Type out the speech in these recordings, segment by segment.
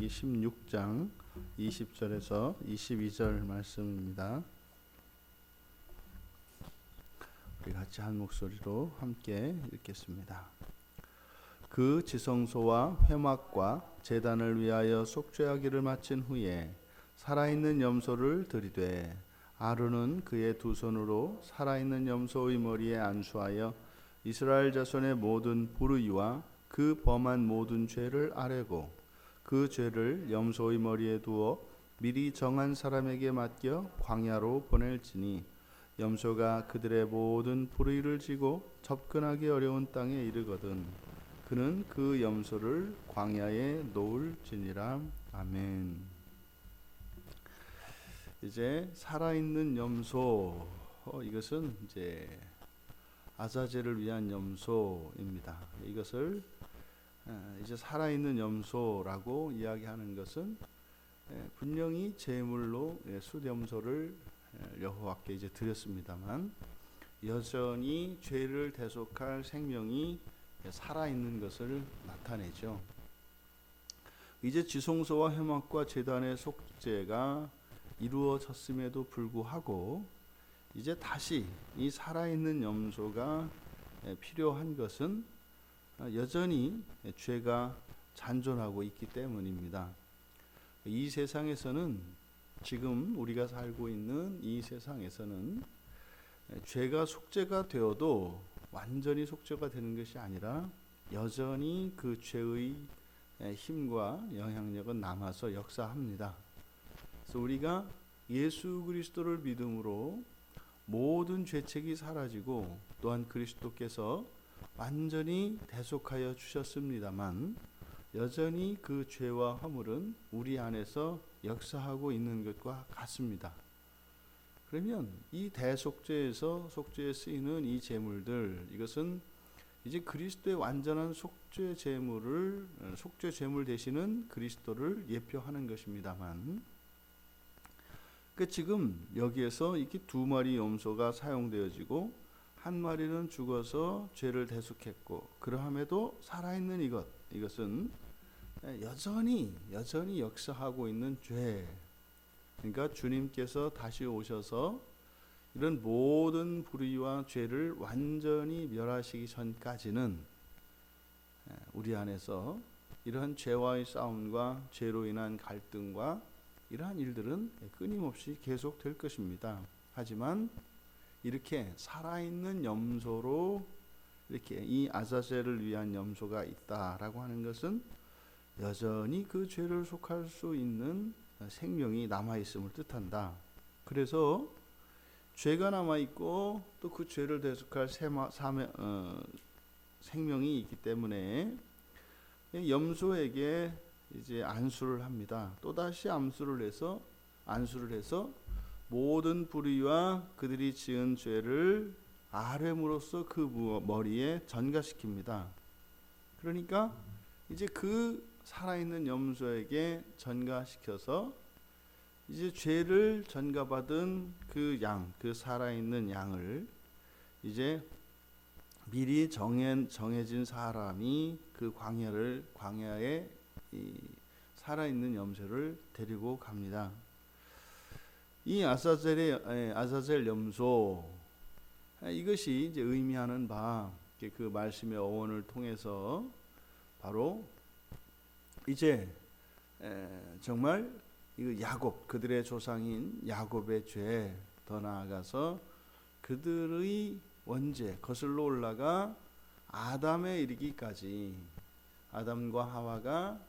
신명기 16장 20절에서 22절 말씀입니다. 우리 같이 한 목소리로 함께 읽겠습니다. 그 지성소와 회막과 제단을 위하여 속죄하기를 마친 후에 살아있는 염소를 들이되 아론은 그의 두 손으로 살아있는 염소의 머리에 안수하여 이스라엘 자손의 모든 불의와 그 범한 모든 죄를 아뢰고 그 죄를 염소의 머리에 두어 미리 정한 사람에게 맡겨 광야로 보낼지니 염소가 그들의 모든 불의를 지고 접근하기 어려운 땅에 이르거든 그는 그 염소를 광야에 놓을지니라. 아멘. 이제 살아있는 염소, 이것은 이제 아자젤을 위한 염소입니다. 이것을 이제 살아있는 염소라고 이야기하는 것은 분명히 제물로 숫염소를 여호와께 이제 드렸습니다만 여전히 죄를 대속할 생명이 살아있는 것을 나타내죠. 이제 지성소와 회막과 제단의 속죄가 이루어졌음에도 불구하고 이제 다시 이 살아있는 염소가 필요한 것은 여전히 죄가 잔존하고 있기 때문입니다. 이 세상에서는 지금 우리가 살고 있는 이 세상에서는 죄가 속죄가 되어도 완전히 속죄가 되는 것이 아니라 여전히 그 죄의 힘과 영향력은 남아서 역사합니다. 그래서 우리가 예수 그리스도를 믿음으로 모든 죄책이 사라지고 또한 그리스도께서 완전히 대속하여 주셨습니다만 여전히 그 죄와 허물은 우리 안에서 역사하고 있는 것과 같습니다. 그러면 이 대속죄에서 속죄에 쓰이는 이 제물들, 이것은 이제 그리스도의 완전한 속죄 제물을 속죄 제물 되시는 그리스도를 예표하는 것입니다만, 지금 여기에서 이렇게 두 마리 염소가 사용되어지고 한 마리는 죽어서 죄를 대속했고 그러함에도 살아있는 이것은 여전히 역사하고 있는 죄. 그러니까 주님께서 다시 오셔서 이런 모든 불의와 죄를 완전히 멸하시기 전까지는 우리 안에서 이러한 죄와의 싸움과 죄로 인한 갈등과 이러한 일들은 끊임없이 계속될 것입니다. 하지만 이렇게 살아있는 염소로 이렇게 이 아자젤을 위한 염소가 있다라고 하는 것은 여전히 그 죄를 속할 수 있는 생명이 남아있음을 뜻한다. 그래서 죄가 남아있고 또 그 죄를 대속할 생명이 있기 때문에 염소에게 이제 안수를 합니다. 또다시 안수를 해서 모든 불의와 그들이 지은 죄를 아뢰므로써 그 머리에 전가시킵니다. 그러니까 이제 그 살아있는 염소에게 전가시켜서 이제 죄를 전가받은 그 살아있는 양을 이제 미리 정해진 사람이 그 광야에 이 살아있는 염소를 데리고 갑니다. 이 아자젤 염소, 이것이 이제 의미하는 바, 그 말씀의 어원을 통해서 바로 이제 정말 야곱, 그들의 조상인 야곱의 죄, 더 나아가서 그들의 원죄 거슬러 올라가 아담에 이르기까지 아담과 하와가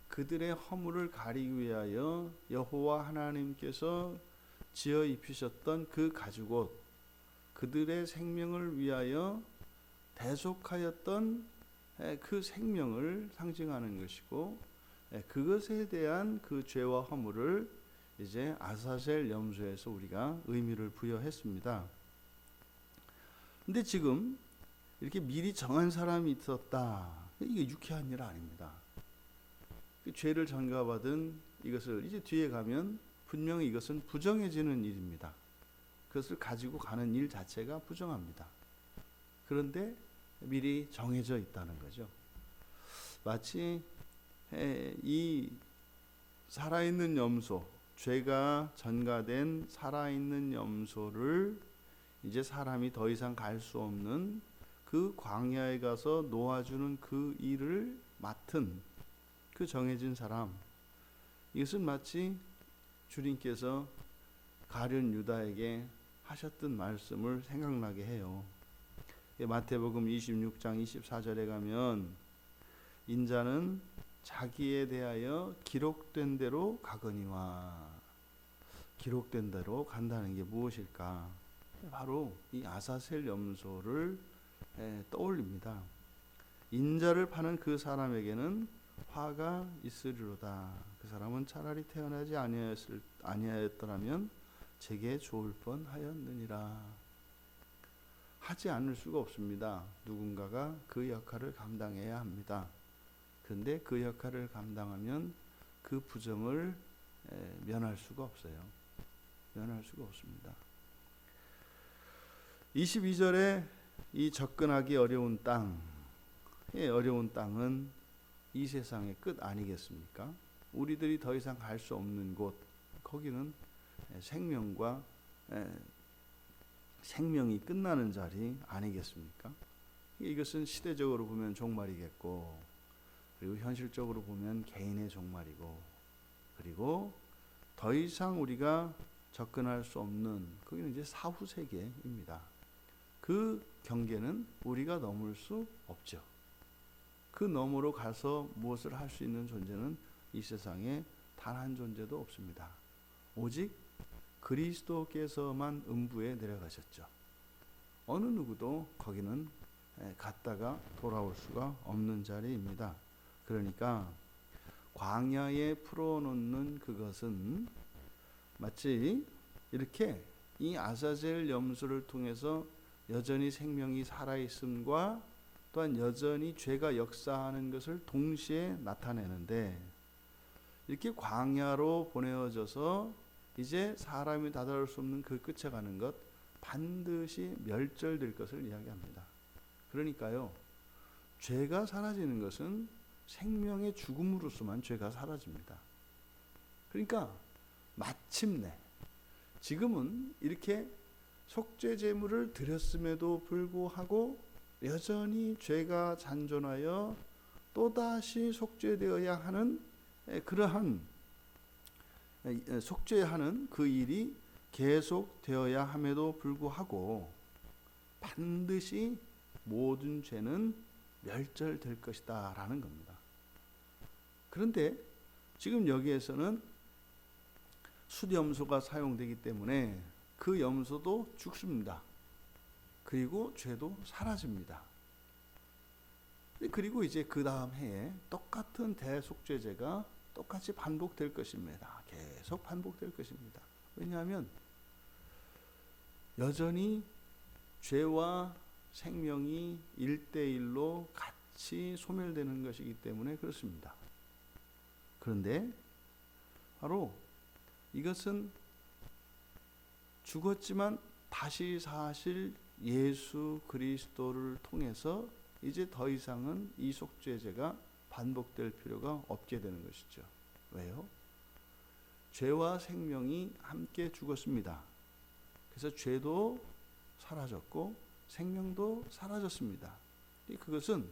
그들의 허물을 가리기 위하여 여호와 하나님께서 지어 입히셨던 그 가죽옷, 그들의 생명을 위하여 대속하였던 그 생명을 상징하는 것이고, 그것에 대한 그 죄와 허물을 이제 아자젤 염소에서 우리가 의미를 부여했습니다. 근데 지금 이렇게 미리 정한 사람이 있었다. 이게 유쾌한 일 아닙니다. 그 죄를 전가받은 이것을 이제 뒤에 가면 분명히 이것은 부정해지는 일입니다. 그것을 가지고 가는 일 자체가 부정합니다. 그런데 미리 정해져 있다는 거죠. 마치 이 살아있는 염소, 죄가 전가된 살아있는 염소를 이제 사람이 더 이상 갈 수 없는 그 광야에 가서 놓아주는 그 일을 맡은 그 정해진 사람, 이것은 마치 주님께서 가룟 유다에게 하셨던 말씀을 생각나게 해요. 마태복음 26장 24절에 가면 인자는 자기에 대하여 기록된 대로 가거니와, 기록된 대로 간다는 게 무엇일까? 바로 이 아사셀 염소를 떠올립니다. 인자를 파는 그 사람에게는 화가 있으리로다. 그 사람은 차라리 태어나지 아니하였더라면 제게 좋을 뻔하였느니라. 하지 않을 수가 없습니다. 누군가가 그 역할을 감당해야 합니다. 그런데 그 역할을 감당하면 그 부정을 면할 수가 없어요. 면할 수가 없습니다. 22절에 이 접근하기 어려운 땅, 어려운 땅은 이 세상의 끝 아니겠습니까? 우리들이 더 이상 갈 수 없는 곳, 거기는 생명과 생명이 끝나는 자리 아니겠습니까? 이것은 시대적으로 보면 종말이겠고, 그리고 현실적으로 보면 개인의 종말이고, 그리고 더 이상 우리가 접근할 수 없는, 거기는 이제 사후 세계입니다. 그 경계는 우리가 넘을 수 없죠. 그 너머로 가서 무엇을 할 수 있는 존재는 이 세상에 단 한 존재도 없습니다. 오직 그리스도께서만 음부에 내려가셨죠. 어느 누구도 거기는 갔다가 돌아올 수가 없는 자리입니다. 그러니까 광야에 풀어놓는 그것은 마치 이렇게 이 아사젤 염소를 통해서 여전히 생명이 살아있음과 또한 여전히 죄가 역사하는 것을 동시에 나타내는데, 이렇게 광야로 보내어져서 이제 사람이 다다를 수 없는 그 끝에 가는 것, 반드시 멸절될 것을 이야기합니다. 그러니까요, 죄가 사라지는 것은 생명의 죽음으로서만 죄가 사라집니다. 그러니까 마침내 지금은 이렇게 속죄 제물을 드렸음에도 불구하고 여전히 죄가 잔존하여 또다시 속죄되어야 하는 그러한 속죄하는 그 일이 계속되어야 함에도 불구하고 반드시 모든 죄는 멸절될 것이다 라는 겁니다. 그런데 지금 여기에서는 숫염소가 사용되기 때문에 그 염소도 죽습니다. 그리고 죄도 사라집니다. 그리고 이제 그 다음 해에 똑같은 대속죄제가 똑같이 반복될 것입니다. 계속 반복될 것입니다. 왜냐하면 여전히 죄와 생명이 1대1로 같이 소멸되는 것이기 때문에 그렇습니다. 그런데 바로 이것은 죽었지만 다시 사실 예수 그리스도를 통해서 이제 더 이상은 이 속죄제가 반복될 필요가 없게 되는 것이죠. 왜요? 죄와 생명이 함께 죽었습니다. 그래서 죄도 사라졌고 생명도 사라졌습니다. 그것은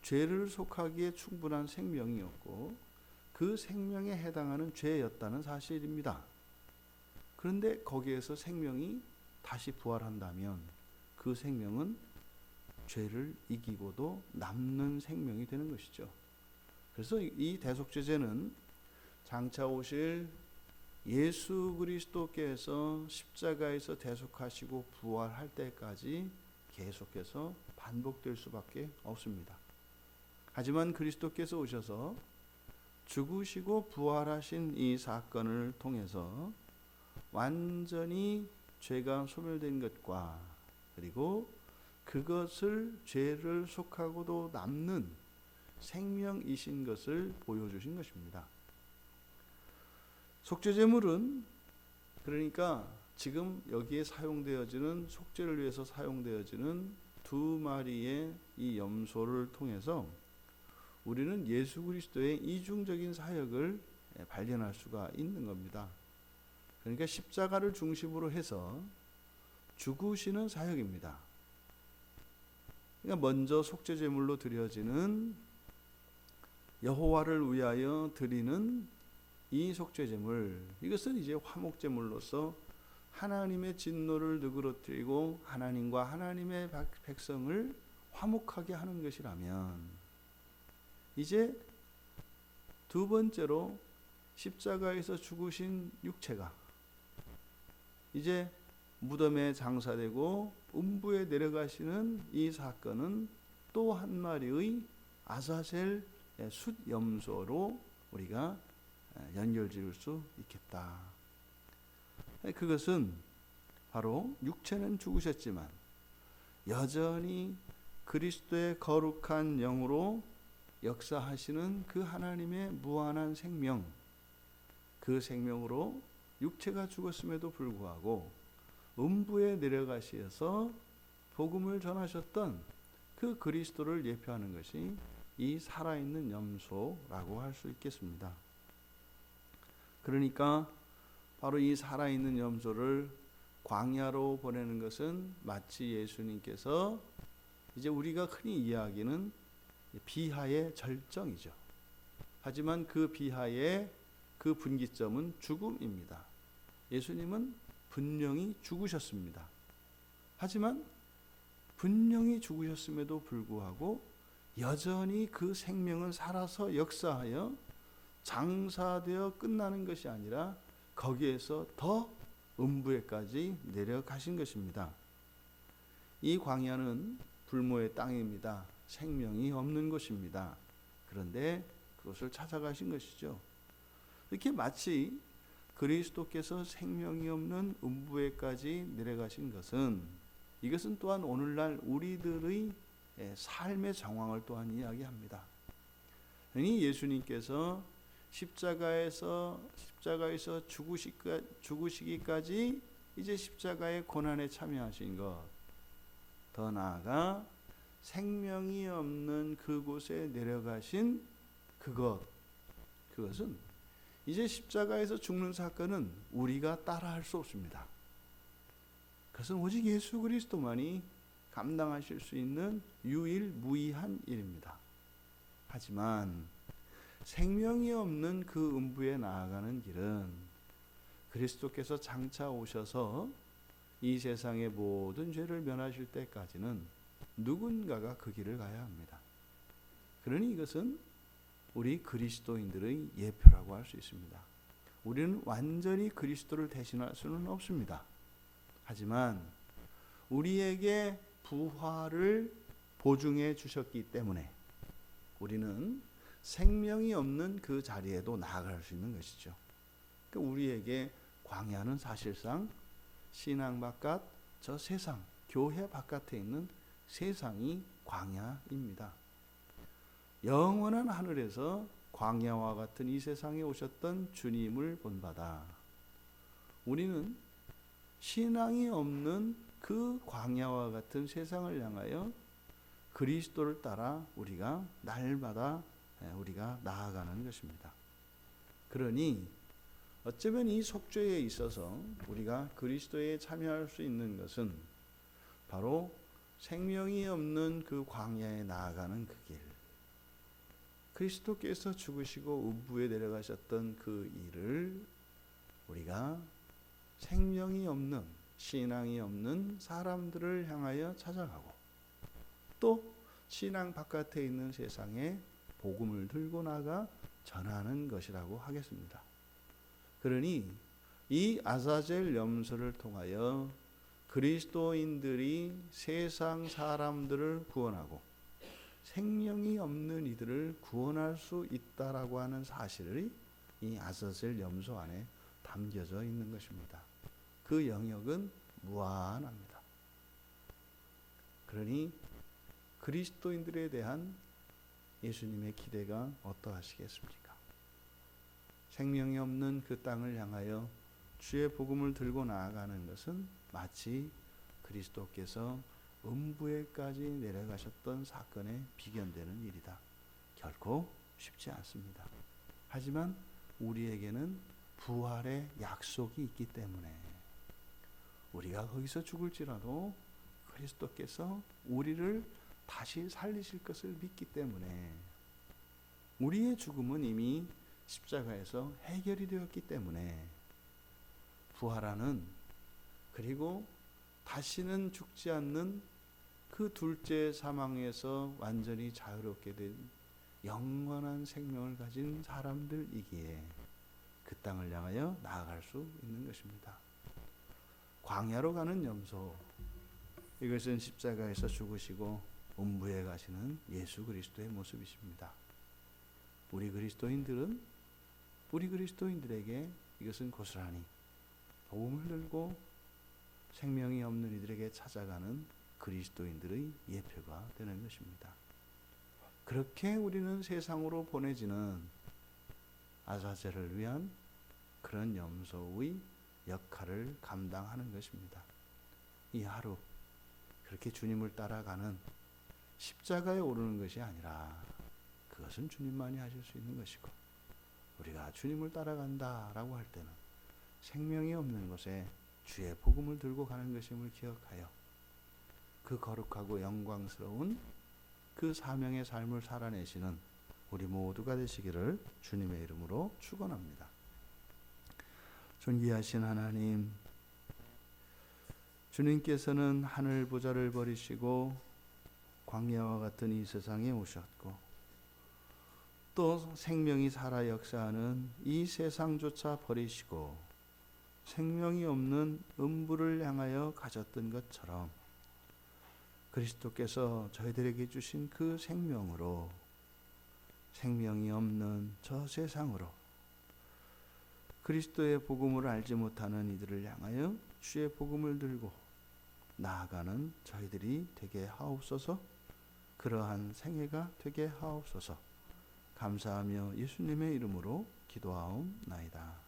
죄를 속하기에 충분한 생명이었고 그 생명에 해당하는 죄였다는 사실입니다. 그런데 거기에서 생명이 다시 부활한다면 그 생명은 죄를 이기고도 남는 생명이 되는 것이죠. 그래서 이 대속죄제는 장차 오실 예수 그리스도께서 십자가에서 대속하시고 부활할 때까지 계속해서 반복될 수밖에 없습니다. 하지만 그리스도께서 오셔서 죽으시고 부활하신 이 사건을 통해서 완전히 죄가 소멸된 것과 그리고 그것을 죄를 속하고도 남는 생명이신 것을 보여주신 것입니다. 속죄제물은 그러니까 지금 여기에 사용되어지는 속죄를 위해서 사용되어지는 두 마리의 이 염소를 통해서 우리는 예수 그리스도의 이중적인 사역을 발견할 수가 있는 겁니다. 그러니까 십자가를 중심으로 해서 죽으시는 사역입니다. 그러니까 먼저 속죄제물로 드려지는 여호와를 위하여 드리는 이 속죄제물, 이것은 이제 화목제물로서 하나님의 진노를 누그러뜨리고 하나님과 하나님의 백성을 화목하게 하는 것이라면, 이제 두 번째로 십자가에서 죽으신 육체가 이제 무덤에 장사되고 음부에 내려가시는 이 사건은 또 한 마리의 아사셀 숫 염소로 우리가 연결지을 수 있겠다. 그것은 바로 육체는 죽으셨지만 여전히 그리스도의 거룩한 영으로 역사하시는 그 하나님의 무한한 생명, 그 생명으로 육체가 죽었음에도 불구하고 음부에 내려가셔서 복음을 전하셨던 그 그리스도를 예표하는 것이 이 살아있는 염소라고 할 수 있겠습니다. 그러니까 바로 이 살아있는 염소를 광야로 보내는 것은 마치 예수님께서 이제 우리가 흔히 이야기하는 비하의 절정이죠. 하지만 그 비하의 그 분기점은 죽음입니다. 예수님은 분명히 죽으셨습니다. 하지만 분명히 죽으셨음에도 불구하고 여전히 그 생명은 살아서 역사하여 장사되어 끝나는 것이 아니라 거기에서 더 음부에까지 내려가신 것입니다. 이 광야는 불모의 땅입니다. 생명이 없는 곳입니다. 그런데 그것을 찾아가신 것이죠. 이렇게 마치 그리스도께서 생명이 없는 음부에까지 내려가신 것은, 이것은 또한 오늘날 우리들의 삶의 정황을 또한 이야기합니다. 그러니 예수님께서 십자가에서 죽으시기까지 이제 십자가의 고난에 참여하신 것, 더 나아가 생명이 없는 그곳에 내려가신 그것은 이제 십자가에서 죽는 사건은 우리가 따라할 수 없습니다. 그것은 오직 예수 그리스도만이 감당하실 수 있는 유일무이한 일입니다. 하지만 생명이 없는 그 음부에 나아가는 길은 그리스도께서 장차 오셔서 이 세상의 모든 죄를 면하실 때까지는 누군가가 그 길을 가야 합니다. 그러니 이것은 우리 그리스도인들의 예표라고 할 수 있습니다. 우리는 완전히 그리스도를 대신할 수는 없습니다. 하지만 우리에게 부활을 보증해 주셨기 때문에 우리는 생명이 없는 그 자리에도 나아갈 수 있는 것이죠. 그러니까 우리에게 광야는 사실상 신앙 바깥, 저 세상, 교회 바깥에 있는 세상이 광야입니다. 영원한 하늘에서 광야와 같은 이 세상에 오셨던 주님을 본받아 우리는 신앙이 없는 그 광야와 같은 세상을 향하여 그리스도를 따라 우리가 날마다 우리가 나아가는 것입니다. 그러니 어쩌면 이 속죄에 있어서 우리가 그리스도에 참여할 수 있는 것은 바로 생명이 없는 그 광야에 나아가는 그 길, 그리스도께서 죽으시고 음부에 내려가셨던 그 일을 우리가 생명이 없는, 신앙이 없는 사람들을 향하여 찾아가고 또 신앙 바깥에 있는 세상에 복음을 들고 나가 전하는 것이라고 하겠습니다. 그러니 이 아사젤 염소를 통하여 그리스도인들이 세상 사람들을 구원하고 생명이 없는 이들을 구원할 수 있다라고 하는 사실이 이 아사젤 염소 안에 담겨져 있는 것입니다. 그 영역은 무한합니다. 그러니 그리스도인들에 대한 예수님의 기대가 어떠하시겠습니까? 생명이 없는 그 땅을 향하여 주의 복음을 들고 나아가는 것은 마치 그리스도께서 음부에까지 내려가셨던 사건에 비견되는 일이다. 결코 쉽지 않습니다. 하지만 우리에게는 부활의 약속이 있기 때문에 우리가 거기서 죽을지라도 그리스도께서 우리를 다시 살리실 것을 믿기 때문에 우리의 죽음은 이미 십자가에서 해결이 되었기 때문에 부활하는, 그리고 다시는 죽지 않는 그 둘째 사망에서 완전히 자유롭게 된 영원한 생명을 가진 사람들이기에 그 땅을 향하여 나아갈 수 있는 것입니다. 광야로 가는 염소, 이것은 십자가에서 죽으시고 음부에 가시는 예수 그리스도의 모습이십니다. 우리 그리스도인들에게 이것은 고스란히 복음을 들고 생명이 없는 이들에게 찾아가는 그리스도인들의 예표가 되는 것입니다. 그렇게 우리는 세상으로 보내지는 아자젤을 위한 그런 염소의 역할을 감당하는 것입니다. 이 하루 그렇게 주님을 따라가는, 십자가에 오르는 것이 아니라 그것은 주님만이 하실 수 있는 것이고, 우리가 주님을 따라간다라고 할 때는 생명이 없는 곳에 주의 복음을 들고 가는 것임을 기억하여 그 거룩하고 영광스러운 그 사명의 삶을 살아내시는 우리 모두가 되시기를 주님의 이름으로 축원합니다. 존귀하신 하나님, 주님께서는 하늘 보좌를 버리시고 광야와 같은 이 세상에 오셨고, 또 생명이 살아 역사하는 이 세상조차 버리시고 생명이 없는 음부를 향하여 가셨던 것처럼 그리스도께서 저희들에게 주신 그 생명으로 생명이 없는 저 세상으로 그리스도의 복음을 알지 못하는 이들을 향하여 주의 복음을 들고 나아가는 저희들이 되게 하옵소서. 그러한 생애가 되게 하옵소서. 감사하며 예수님의 이름으로 기도하옵나이다.